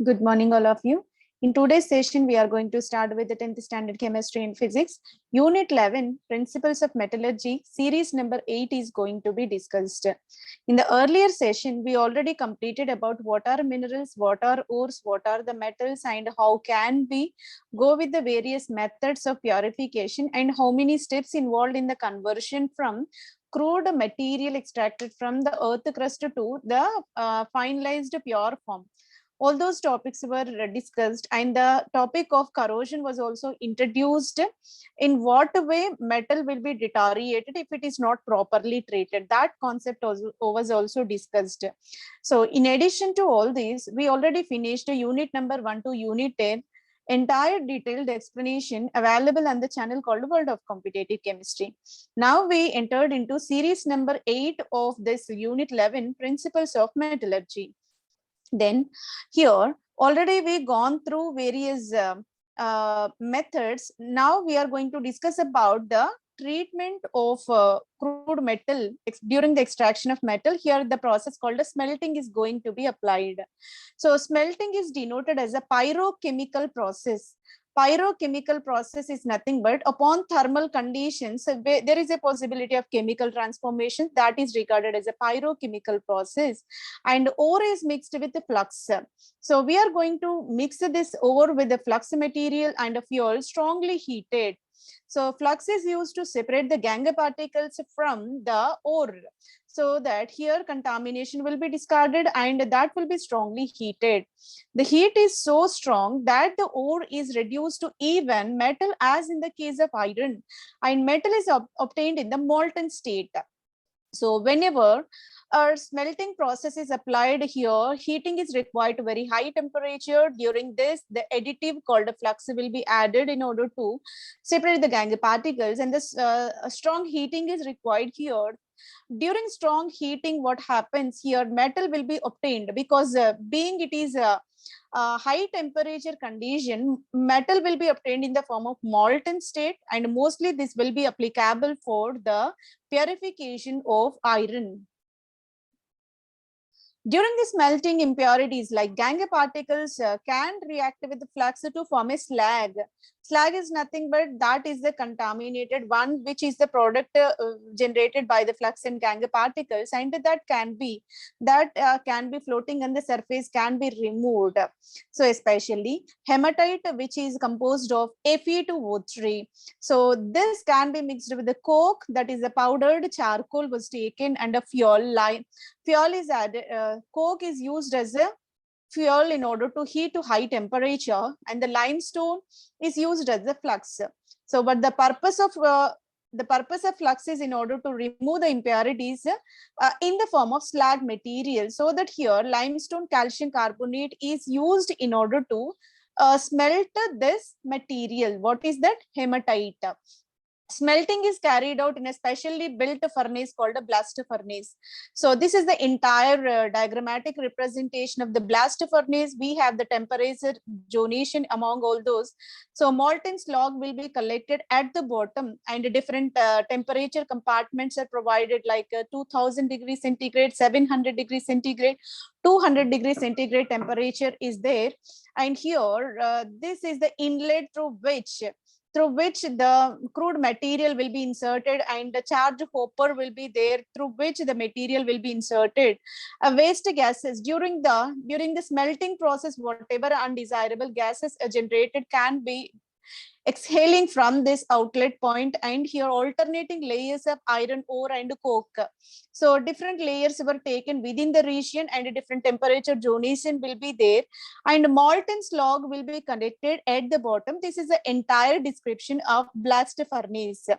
Good morning, all of you. In today's session, we are going to start with the 10th standard chemistry and physics. Unit 11, Principles of Metallurgy, series number 8 is going to be discussed. In the earlier session, we already completed about what are minerals, what are ores, what are the metals, and how can we go with the various methods of purification and how many steps involved in the conversion from crude material extracted from the earth crust to the finalized pure form. All those topics were discussed, and the topic of corrosion was also introduced. In what way metal will be deteriorated if it is not properly treated, that concept was also discussed. So in addition to all these, we already finished unit number 1 to unit 10, entire detailed explanation available on the channel called World of Competitive Chemistry. Now we entered into series number 8 of this unit 11, Principles of Metallurgy. Then here already we gone through various methods. Now we are going to discuss about the treatment of crude metal during the extraction of metal. Here the process called a smelting is going to be applied. So smelting is denoted as a pyrochemical process. Pyrochemical process is nothing but upon thermal conditions, there is a possibility of chemical transformation, that is regarded as a pyrochemical process, and ore is mixed with the flux. So we are going to mix this ore with the flux material and a fuel strongly heated. So flux is used to separate the gangue particles from the ore, so that here contamination will be discarded and that will be strongly heated. The heat is so strong that the ore is reduced to even metal, as in the case of iron, and metal is obtained in the molten state. So whenever a smelting process is applied here, heating is required to very high temperature. During this, the additive called a flux will be added in order to separate the gangue particles, and this strong heating is required here. During strong heating, what happens here, metal will be obtained, because being it is a high temperature condition, metal will be obtained in the form of molten state, and mostly this will be applicable for the purification of iron. During this melting, impurities like gangue particles can react with the flux to form a slag. Slag is nothing but that is the contaminated one, which is the product generated by the flux and gangue particles, and that can be floating on the surface, can be removed. So especially hematite, which is composed of Fe2O3. So this can be mixed with the coke, that is the powdered charcoal was taken, and a fuel line. Fuel is added. Coke is used as a fuel in order to heat to high temperature, and the limestone is used as a flux. So, but the purpose of flux is in order to remove the impurities in the form of slag material. So that here limestone calcium carbonate is used in order to smelt this material. What is that? Hematite. Smelting is carried out in a specially built furnace called a blast furnace. So this is the entire diagrammatic representation of the blast furnace. We have the temperature zonation among all those. So molten slag will be collected at the bottom, and different temperature compartments are provided, like 2000 degrees centigrade, 700 degrees centigrade, 200 degrees centigrade temperature is there. And here this is the inlet through which the crude material will be inserted, and the charge hopper will be there through which the material will be inserted. Waste gases during the smelting process, whatever undesirable gases are generated can be exhaling from this outlet point, and here alternating layers of iron ore and coke. So different layers were taken within the region, and different temperature zonation will be there, and molten slag will be connected at the bottom. This is the entire description of blast furnace.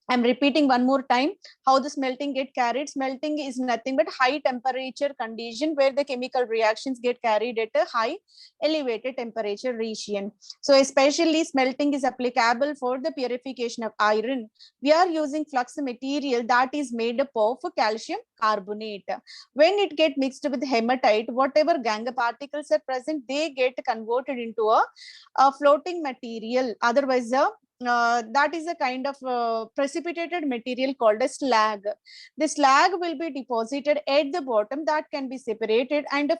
I'm repeating one more time how the smelting get carried. Smelting is nothing but high temperature condition where the chemical reactions get carried at a high elevated temperature region. So especially smelting is applicable for the purification of iron. We are using flux material that is made up of calcium carbonate. When it get mixed with hematite, whatever gangue particles are present, they get converted into a floating material. Otherwise, that is a kind of precipitated material called a slag. The slag will be deposited at the bottom, that can be separated, and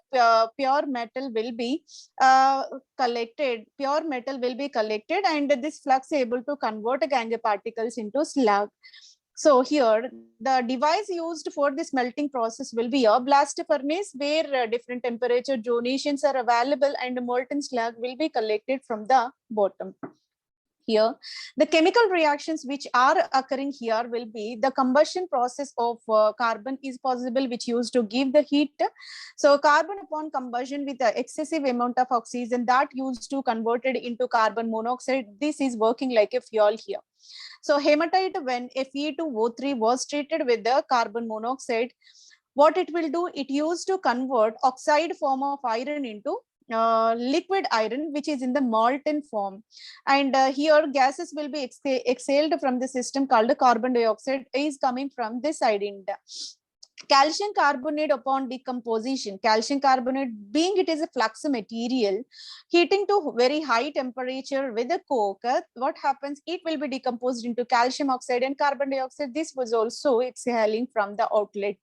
pure metal will be collected. Pure metal will be collected, and this flux is able to convert gangue particles into slag. So here the device used for this melting process will be a blast furnace, where different temperature zonations are available and molten slag will be collected from the bottom. Here, the chemical reactions which are occurring here will be the combustion process of carbon is possible, which used to give the heat. So carbon upon combustion with the excessive amount of oxygen that used to converted into carbon monoxide, this is working like a fuel here. So hematite, when Fe2O3 was treated with the carbon monoxide, what it will do, it used to convert oxide form of iron into liquid iron, which is in the molten form. And here gases will be exhaled from the system called carbon dioxide is coming from this side. In the calcium carbonate upon decomposition, calcium carbonate being it is a flux material, heating to very high temperature with a coke, what happens, it will be decomposed into calcium oxide and carbon dioxide. This was also exhaling from the outlet.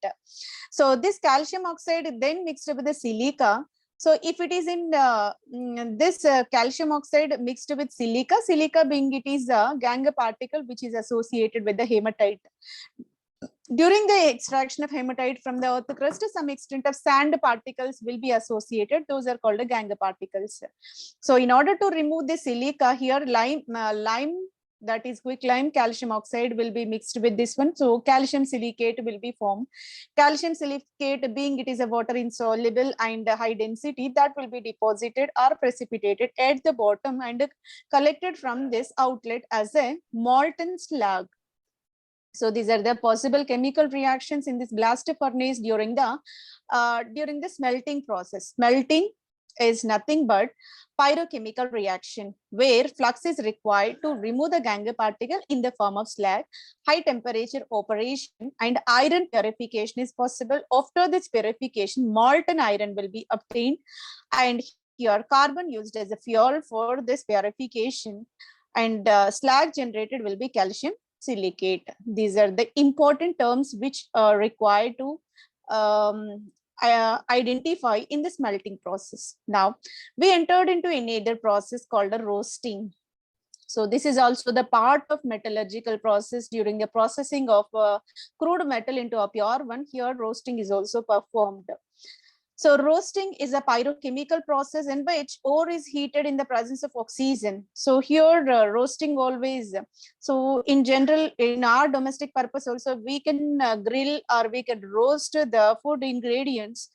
So this calcium oxide then mixed with the silica. So if it is in this calcium oxide mixed with silica, silica being it is a gangue particle which is associated with the hematite. During the extraction of hematite from the earth crust, to some extent of sand particles will be associated. Those are called the gangue particles. So in order to remove the silica here, lime, that is quicklime calcium oxide will be mixed with this one. So calcium silicate will be formed. Calcium silicate being it is a water insoluble and high density, that will be deposited or precipitated at the bottom and collected from this outlet as a molten slag. So these are the possible chemical reactions in this blast furnace during the smelting process. Smelting is nothing but pyrochemical reaction where flux is required to remove the gangue particle in the form of slag. High temperature operation and iron purification is possible. After this purification, molten iron will be obtained, and here carbon used as a fuel for this purification, and slag generated will be calcium silicate. These are the important terms which are required to identify in the smelting process. Now we entered into another process called a roasting. So this is also the part of metallurgical process during the processing of crude metal into a pure one. Here roasting is also performed. So roasting is a pyrochemical process in which ore is heated in the presence of oxygen. So here roasting always, so in general, in our domestic purpose also, we can grill or we can roast the food ingredients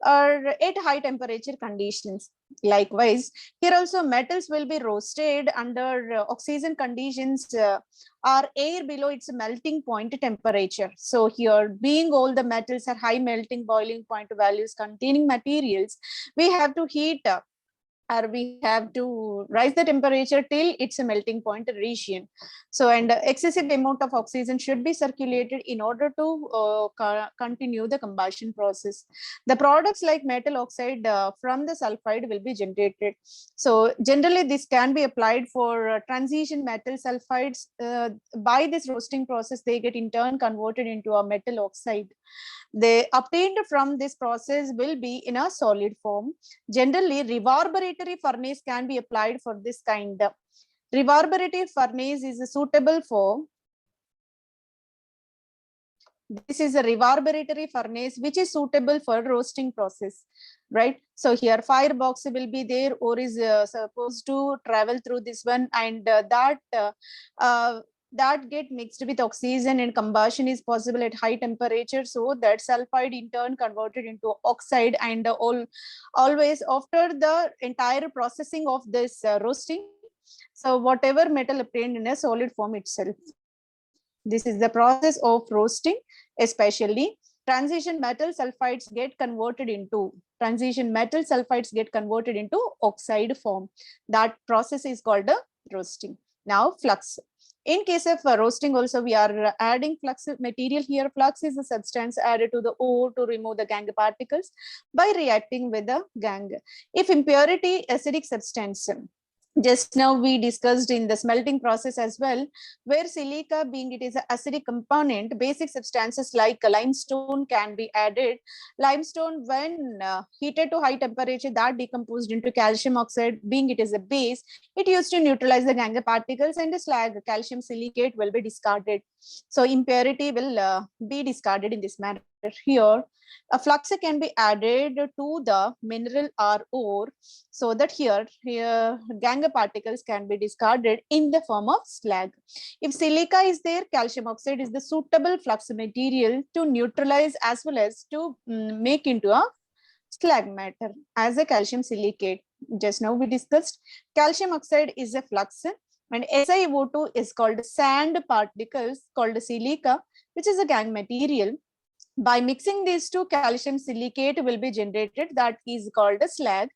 at high temperature conditions. Likewise, here also metals will be roasted under oxygen conditions or air below its melting point temperature. So here, being all the metals are high melting boiling point values containing materials, we have to heat or we have to rise the temperature till it's a melting point region. So, and excessive amount of oxygen should be circulated in order to continue the combustion process. The products like metal oxide from the sulfide will be generated. So generally this can be applied for transition metal sulfides. By this roasting process, they get in turn converted into a metal oxide. They obtained from this process will be in a solid form. Generally, reverberatory furnace can be applied for this kind. Reverberatory furnace is suitable for, this is a reverberatory furnace which is suitable for roasting process, right? So here firebox will be there, or is supposed to travel through this one, and that get mixed with oxygen and combustion is possible at high temperature, so that sulfide in turn converted into oxide, and always after the entire processing of this roasting, so whatever metal obtained in a solid form itself. This is the process of roasting. Especially transition metal sulfides get converted into oxide form. That process is called a roasting. Now flux. In case of roasting also, we are adding flux material here. Flux is a substance added to the ore to remove the gangue particles by reacting with the gangue. If impurity acidic substance, Just now we discussed in the smelting process as well, where silica, being it is an acidic component, basic substances like limestone can be added. Limestone, when heated to high temperature, that decomposed into calcium oxide, being it is a base, it used to neutralize the gangue particles, and the slag, calcium silicate, will be discarded. So impurity will be discarded in this manner. Here a flux can be added to the mineral or ore, so that here gangue particles can be discarded in the form of slag. If silica is there, calcium oxide is the suitable flux material to neutralize as well as to make into a slag matter as a calcium silicate. Just now we discussed calcium oxide is a flux, and SiO2 is called sand particles called silica, which is a gangue material. By mixing these two, calcium silicate will be generated, that is called a slag,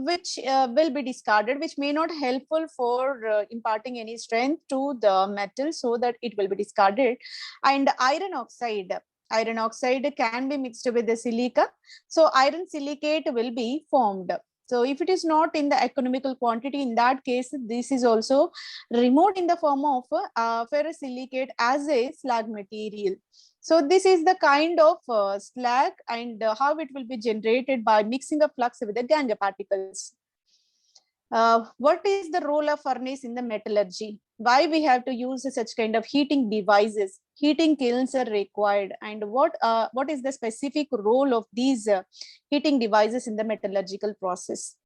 which will be discarded, which may not helpful for imparting any strength to the metal, so that it will be discarded. And iron oxide can be mixed with the silica, so iron silicate will be formed. So if it is not in the economical quantity, in that case, this is also removed in the form of ferrous silicate as a slag material. So this is the kind of slag, and how it will be generated by mixing of flux with the gangue particles. What is the role of furnace in the metallurgy? Why we have to use such kind of heating devices? Heating kilns are required, and what is the specific role of these heating devices in the metallurgical process?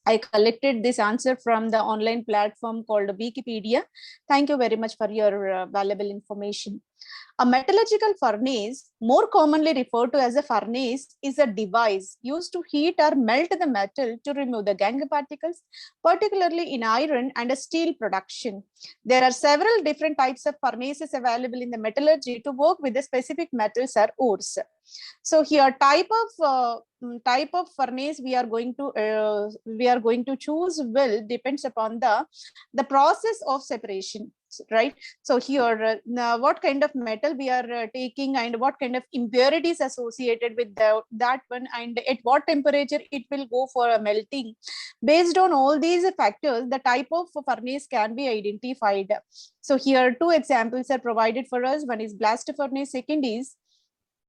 I collected this answer from the online platform called Wikipedia. Thank you very much for your valuable information. A metallurgical furnace, more commonly referred to as a furnace, is a device used to heat or melt the metal to remove the gangue particles, particularly in iron and steel production. There are several different types of furnaces available in the metallurgy to work with the specific metals or ores. So here type of furnace we are going to choose will depends upon the process of separation, right? So here now what kind of metal we are taking, and what kind of impurities associated with that one, and at what temperature it will go for a melting. Based on all these factors, the type of furnace can be identified. So here two examples are provided for us. One is blast furnace, second is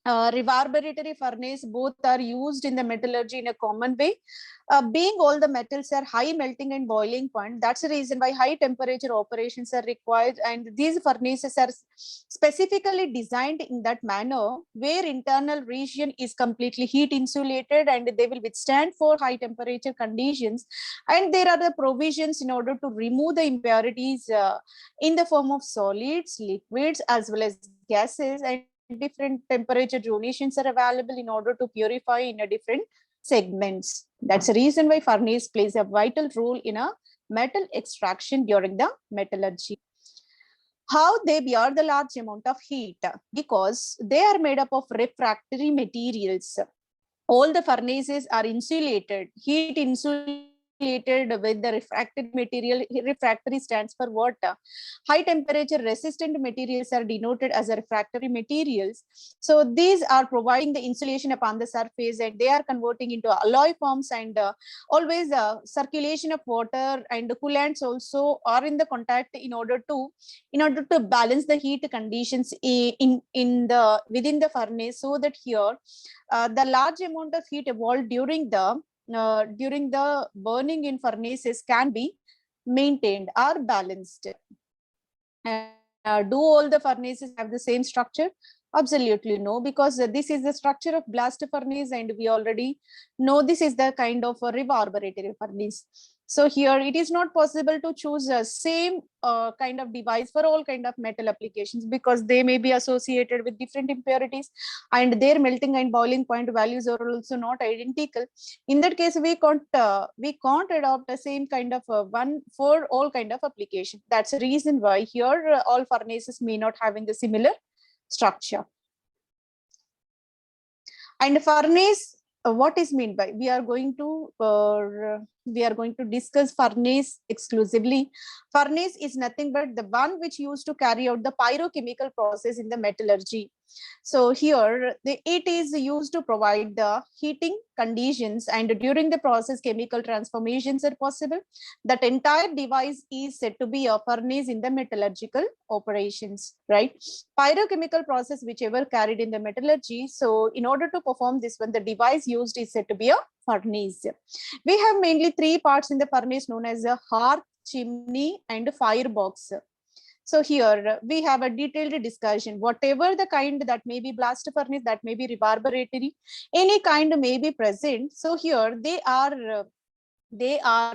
reverberatory furnace. Both are used in the metallurgy in a common way. Being all the metals are high melting and boiling point, that's the reason why high temperature operations are required, and these furnaces are specifically designed in that manner, where internal region is completely heat insulated and they will withstand for high temperature conditions. And there are the provisions in order to remove the impurities in the form of solids, liquids, as well as gases, and different temperature zonations are available in order to purify in a different segments. That's the reason why furnace plays a vital role in a metal extraction during the metallurgy. How they bear the large amount of heat? Because they are made up of refractory materials. All the furnaces are insulated, heat insulated with the refractory material. Refractory stands for what? High temperature resistant materials are denoted as a refractory materials. So these are providing the insulation upon the surface, and they are converting into alloy forms, and always circulation of water and coolants also are in the contact in order to balance the heat conditions in the within the furnace, so that here the large amount of heat evolved during the burning in furnaces can be maintained or balanced. Do all the furnaces have the same structure? Absolutely no, because this is the structure of blast furnace, and we already know this is the kind of a reverberatory furnace. So here it is not possible to choose a same kind of device for all kind of metal applications, because they may be associated with different impurities, and their melting and boiling point values are also not identical. In that case, we can't adopt the same kind of one for all kind of application. That's the reason why here all furnaces may not having the similar structure. And furnace, what is meant by? We are going to discuss furnace exclusively. Furnace is nothing but the one which used to carry out the pyrochemical process in the metallurgy. So here it is used to provide the heating conditions, and during the process chemical transformations are possible. That entire device is said to be a furnace in the metallurgical operations, right? Pyrochemical process whichever carried in the metallurgy. So in order to perform this one, the device used is said to be a furnace. We have mainly three parts in the furnace known as a hearth, chimney, and firebox. So here we have a detailed discussion. Whatever the kind, that may be blast furnace, that may be reverberatory, any kind may be present. So here they are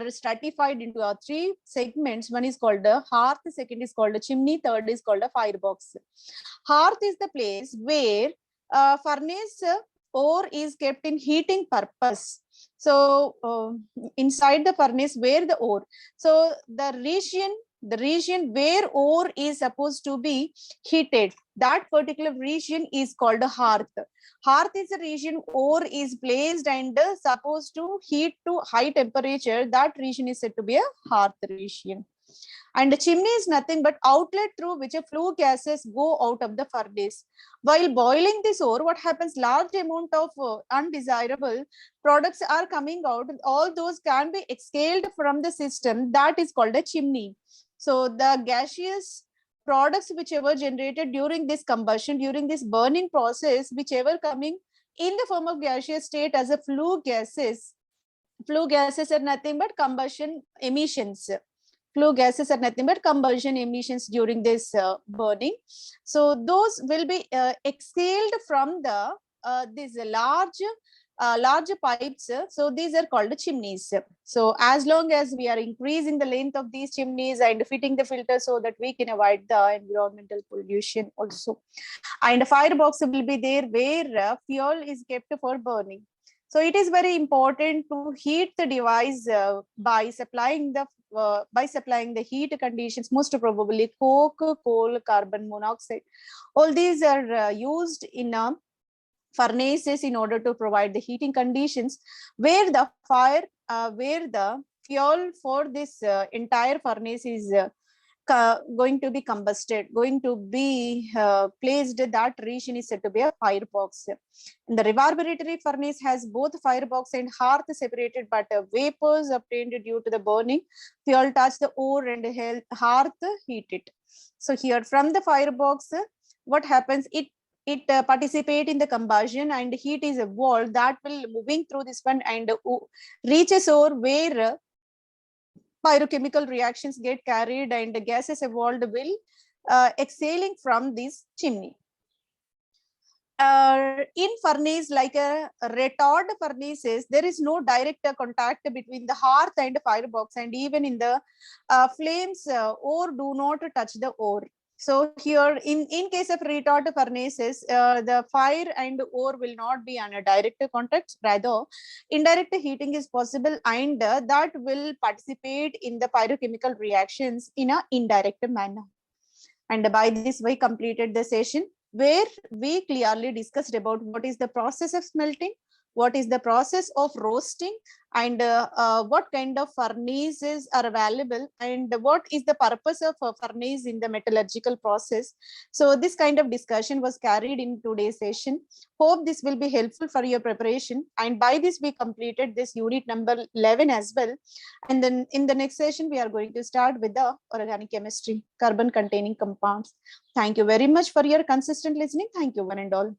stratified into three segments. One is called a hearth, second is called a chimney, third is called a firebox. Hearth is the place where furnace ore is kept in heating purpose. So inside the furnace where the ore, so the region where ore is supposed to be heated, that particular region is called a hearth. Hearth is a region ore is placed and supposed to heat to high temperature. That region is said to be a hearth region. And the chimney is nothing but outlet through which a flue gases go out of the furnace. While boiling this ore, what happens? Large amount of undesirable products are coming out. All those can be exhaled from the system. That is called a chimney. So the gaseous products whichever generated during this combustion, during this burning process, whichever coming in the form of gaseous state as a flue gases are nothing but combustion emissions. Flue gases are nothing but combustion emissions during this burning. So those will be exhaled from the these large pipes. So these are called chimneys. So as long as we are increasing the length of these chimneys and fitting the filter so that we can avoid the environmental pollution also. And a firebox will be there where fuel is kept for burning. So it is very important to heat the device by supplying the heat conditions, most probably coke, coal, carbon monoxide. All these are used in furnaces in order to provide the heating conditions where the fuel for this entire furnace is going to be combusted, going to be placed. That region is said to be a firebox. And the reverberatory furnace has both firebox and hearth separated, but vapors obtained due to the burning fuel touch the ore and hearth heat it. So here from the firebox, what happens? It participate in the combustion and heat is evolved that will moving through this one and reaches ore where pyrochemical reactions get carried and the gases evolved will exhaling from this chimney. In furnace like a retort furnaces, there is no direct contact between the hearth and firebox, and even in the flames, ore do not touch the ore. So here in case of retort furnaces, the fire and ore will not be on a direct contact, rather indirect heating is possible, and that will participate in the pyrochemical reactions in an indirect manner. And by this we completed the session where we clearly discussed about what is the process of smelting, what is the process of roasting, and what kind of furnaces are available, and what is the purpose of a furnace in the metallurgical process. So this kind of discussion was carried in today's session. Hope this will be helpful for your preparation, and by this we completed this unit number 11 as well. And then in the next session we are going to start with the organic chemistry, carbon containing compounds. Thank you very much for your consistent listening. Thank you one and all.